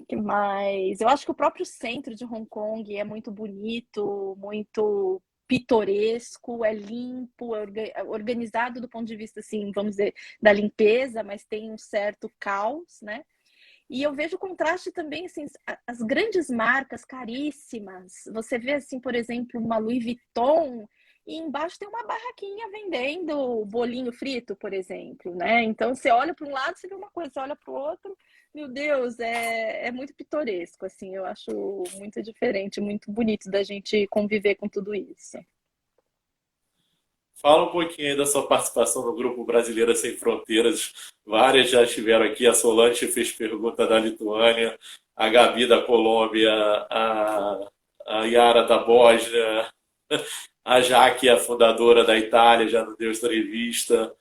Que mais? Eu acho que o próprio centro de Hong Kong é muito bonito, muito pitoresco, é limpo, é organizado do ponto de vista, assim, vamos dizer, da limpeza, mas tem um certo caos, né? E eu vejo o contraste também, assim, as grandes marcas caríssimas. Você vê, assim, por exemplo, uma Louis Vuitton e embaixo tem uma barraquinha vendendo bolinho frito, por exemplo, né? Então, você olha para um lado, você vê uma coisa, você olha para o outro, meu Deus, é muito pitoresco, assim. Eu acho muito diferente, muito bonito da gente conviver com tudo isso. Fala um pouquinho aí da sua participação no Grupo Brasileira Sem Fronteiras. Várias já estiveram aqui. A Solange fez pergunta da Lituânia, a Gabi da Colômbia, a Yara da Bósnia, a Jaque, a fundadora da Itália, já nos deu entrevista.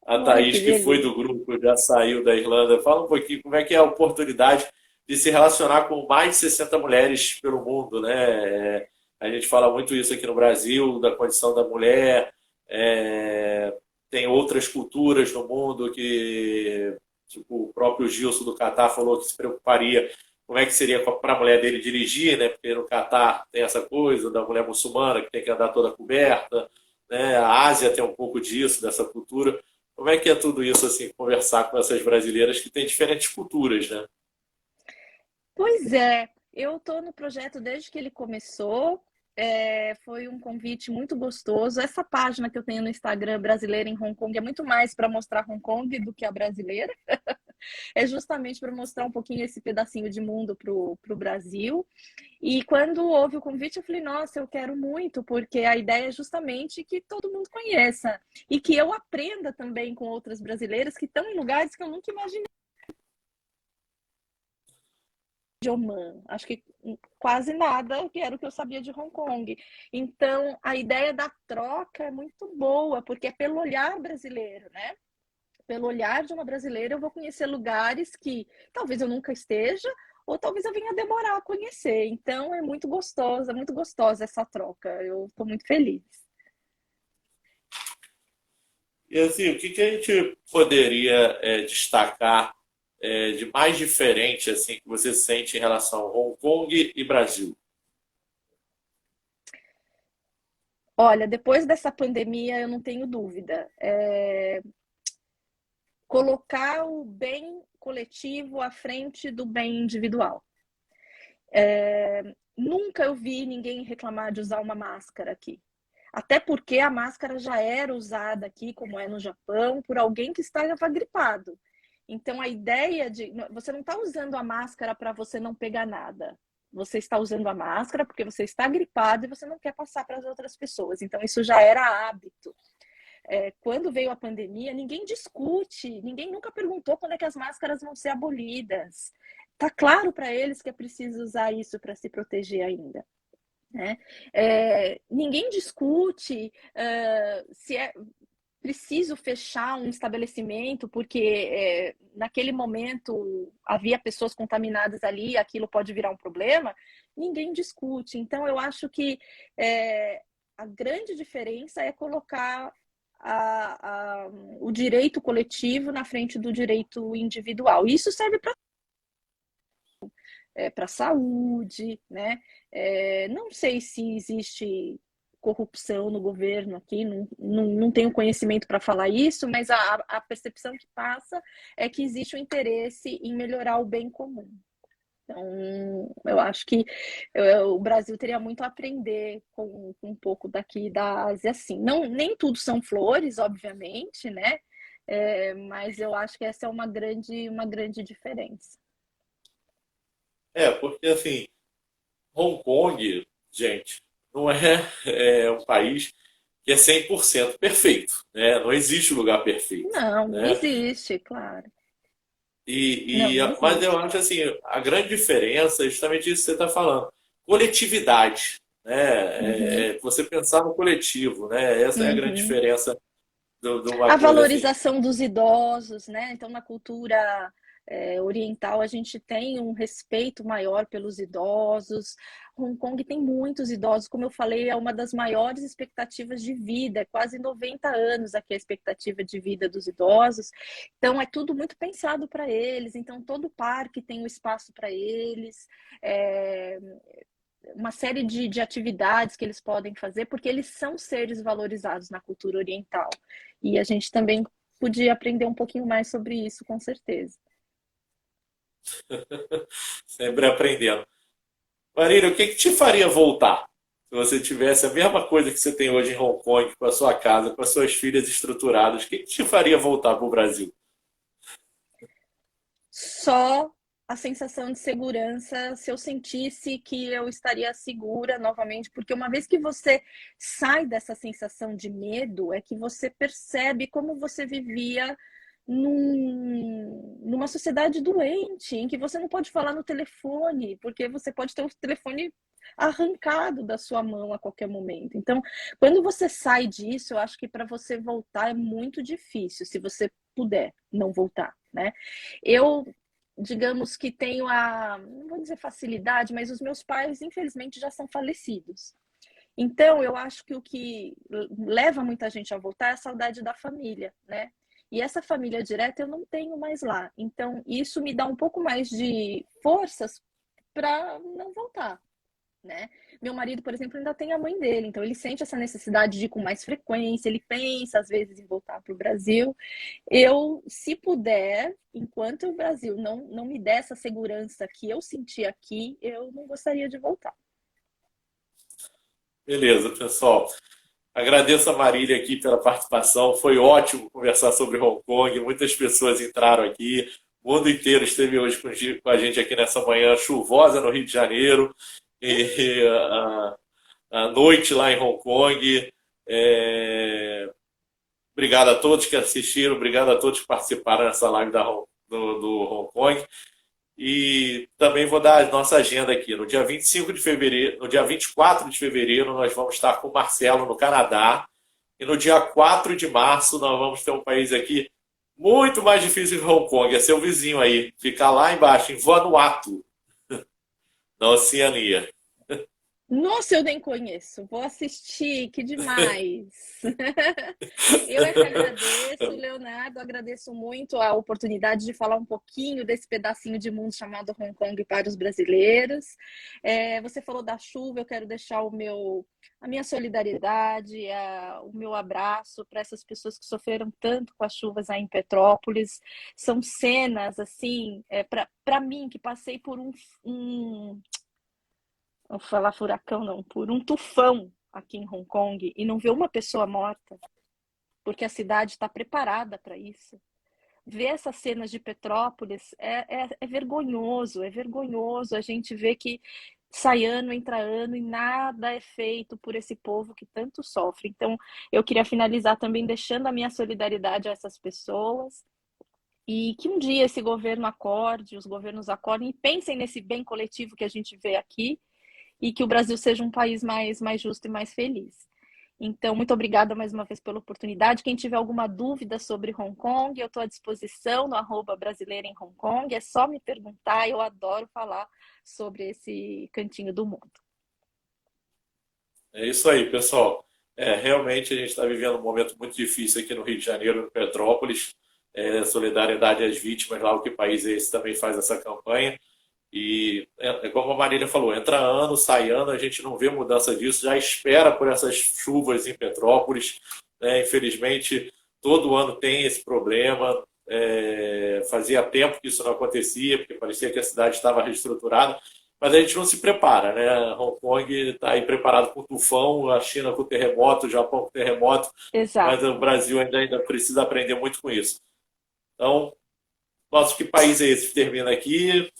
A Ai, que Thaís, que foi delícia. do grupo, já saiu da Irlanda. Fala um pouquinho como é que é a oportunidade de se relacionar com mais de 60 mulheres pelo mundo, né? A gente fala muito isso aqui no Brasil, da condição da mulher. É, tem outras culturas no mundo que, tipo, o próprio Gilson do Catar falou que se preocuparia como é que seria para a mulher dele dirigir, né? Porque no Catar tem essa coisa da mulher muçulmana que tem que andar toda coberta, né? A Ásia tem um pouco disso, dessa cultura. Como é que é tudo isso, assim, conversar com essas brasileiras que têm diferentes culturas, né? Pois é, eu estou no projeto desde que ele começou. Foi um convite muito gostoso. Essa página que eu tenho no Instagram, Brasileira em Hong Kong, é muito mais para mostrar Hong Kong do que a brasileira. É justamente para mostrar um pouquinho esse pedacinho de mundo para o Brasil. E quando houve o convite, eu falei, nossa, eu quero muito, porque a ideia é justamente que todo mundo conheça e que eu aprenda também com outras brasileiras que estão em lugares que eu nunca imaginei. De Oman, acho que quase nada, que era o que eu sabia de Hong Kong. Então, a ideia da troca é muito boa, porque é pelo olhar brasileiro, né? Pelo olhar de uma brasileira, eu vou conhecer lugares que talvez eu nunca esteja, ou talvez eu venha demorar a conhecer. Então, é muito gostosa essa troca. Eu estou muito feliz. E assim, o que que a gente poderia destacar de mais diferente assim que você sente em relação a Hong Kong e Brasil? Olha, depois dessa pandemia, eu não tenho dúvida. Colocar o bem coletivo à frente do bem individual. Nunca eu vi ninguém reclamar de usar uma máscara aqui. Até porque a máscara já era usada aqui, como é no Japão, por alguém que estava gripado. Então, a ideia de. Você não está usando a máscara para você não pegar nada. Você está usando a máscara porque você está gripado e você não quer passar para as outras pessoas. Então, isso já era hábito. Quando veio a pandemia, ninguém discute, ninguém nunca perguntou quando é que as máscaras vão ser abolidas. Tá claro para eles que é preciso usar isso para se proteger ainda. Né? Ninguém discute se é preciso fechar um estabelecimento porque naquele momento havia pessoas contaminadas ali, aquilo pode virar um problema. Ninguém discute. Então, eu acho que a grande diferença é colocar o direito coletivo na frente do direito individual. Isso serve para a saúde, né? Não sei se existe corrupção no governo aqui, não tenho conhecimento para falar isso, mas a percepção que passa é que existe um interesse em melhorar o bem comum. Então, eu acho que o Brasil teria muito a aprender com um pouco daqui da Ásia, assim. Não, nem tudo são flores, obviamente, né? Mas eu acho que essa é uma grande diferença. Porque assim, Hong Kong, gente, não um país que é 100% perfeito, né? Não existe lugar perfeito, Não, não né? existe, claro. Não, E, não mas eu existe. acho assim, a grande diferença é justamente isso que você está falando. Coletividade. Uhum, né? Você pensar no coletivo, né? Essa é a grande uhum. diferença de uma A coisa assim. valorização dos idosos, né? Então, na cultura oriental, a gente tem um respeito maior pelos idosos. Hong Kong tem muitos idosos, como eu falei, é uma das maiores expectativas de vida, é quase 90 anos aqui a expectativa de vida dos idosos. Então, é tudo muito pensado para eles. Então, todo parque tem um espaço para eles. É, uma série de atividades que eles podem fazer, porque eles são seres valorizados na cultura oriental. E a gente também podia aprender um pouquinho mais sobre isso, com certeza. Sempre aprendendo. Marília, o que que te faria voltar? Se você tivesse a mesma coisa que você tem hoje em Hong Kong, com a sua casa, com as suas filhas estruturadas, o que que te faria voltar para o Brasil? Só a sensação de segurança, se eu sentisse que eu estaria segura novamente, porque uma vez que você sai dessa sensação de medo, é que você percebe como você vivia numa sociedade doente, em que você não pode falar no telefone, porque você pode ter o telefone arrancado da sua mão a qualquer momento. Então, quando você sai disso, eu acho que para você voltar é muito difícil, se você puder não voltar, né? Eu, digamos que tenho não vou dizer facilidade, mas os meus pais, infelizmente, já são falecidos. Então, eu acho que o que leva muita gente a voltar é a saudade da família, né? E essa família direta eu não tenho mais lá. Então, isso me dá um pouco mais de forças para não voltar, né? Meu marido, por exemplo, ainda tem a mãe dele, então ele sente essa necessidade de ir com mais frequência, ele pensa às vezes em voltar para o Brasil. Eu, se puder, enquanto o Brasil não me der essa segurança que eu senti aqui, eu não gostaria de voltar. Beleza, pessoal. Agradeço a Marília aqui pela participação. Foi ótimo conversar sobre Hong Kong. Muitas pessoas entraram aqui. O mundo inteiro esteve hoje com a gente aqui nessa manhã chuvosa no Rio de Janeiro. E a noite lá em Hong Kong. Obrigado a todos que assistiram. Obrigado a todos que participaram nessa live do Hong Kong. E também vou dar a nossa agenda aqui. No dia 25 de fevereiro, no dia 24 de fevereiro, nós vamos estar com o Marcelo no Canadá. E no dia 4 de março, nós vamos ter um país aqui muito mais difícil que Hong Kong. É seu vizinho aí. Ficar lá embaixo, em Vanuatu, na Oceania. Nossa, eu nem conheço. Vou assistir, que demais. Eu é que agradeço, Leonardo, agradeço muito a oportunidade de falar um pouquinho desse pedacinho de mundo chamado Hong Kong para os brasileiros. Você falou da chuva, eu quero deixar a minha solidariedade, o meu abraço para essas pessoas que sofreram tanto com as chuvas aí em Petrópolis. São cenas, assim, para mim, que passei por vou falar furacão não, por um tufão aqui em Hong Kong e não ver uma pessoa morta, porque a cidade está preparada para isso. Ver essas cenas de Petrópolis é vergonhoso, é vergonhoso a gente ver que sai ano, entra ano e nada é feito por esse povo que tanto sofre. Então, eu queria finalizar também deixando a minha solidariedade a essas pessoas e que um dia esse governo acorde, os governos acordem e pensem nesse bem coletivo que a gente vê aqui e que o Brasil seja um país mais justo e mais feliz. Então, muito obrigada mais uma vez pela oportunidade. Quem tiver alguma dúvida sobre Hong Kong, eu estou à disposição no @brasileira em Hong Kong. É só me perguntar, eu adoro falar sobre esse cantinho do mundo. É isso aí, pessoal. Realmente a gente está vivendo um momento muito difícil aqui no Rio de Janeiro, em Petrópolis. Solidariedade às vítimas, lá o que país é esse também faz essa campanha. E como a Marília falou, entra ano, sai ano, a gente não vê mudança disso, já espera por essas chuvas em Petrópolis. Infelizmente, todo ano tem esse problema. Fazia tempo que isso não acontecia, porque parecia que a cidade estava reestruturada, mas a gente não se prepara, né? Hong Kong está aí preparado com o tufão, a China com o terremoto, o Japão com o terremoto, mas o Exato. Brasil ainda precisa aprender muito com isso. Então, nosso que país é esse que termina aqui?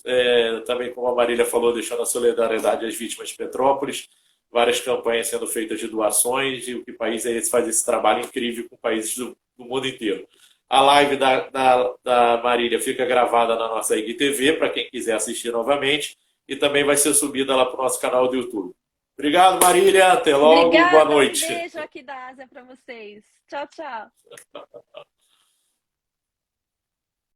Também, como a Marília falou, deixando a solidariedade às vítimas de Petrópolis, várias campanhas sendo feitas de doações, e o que país é esse faz esse trabalho incrível com países do mundo inteiro. A live da Marília fica gravada na nossa IGTV, para quem quiser assistir novamente, e também vai ser subida lá para o nosso canal do YouTube. Obrigado, Marília. Até logo. Boa Obrigada, um noite. beijo aqui da Ásia para vocês. Tchau, tchau.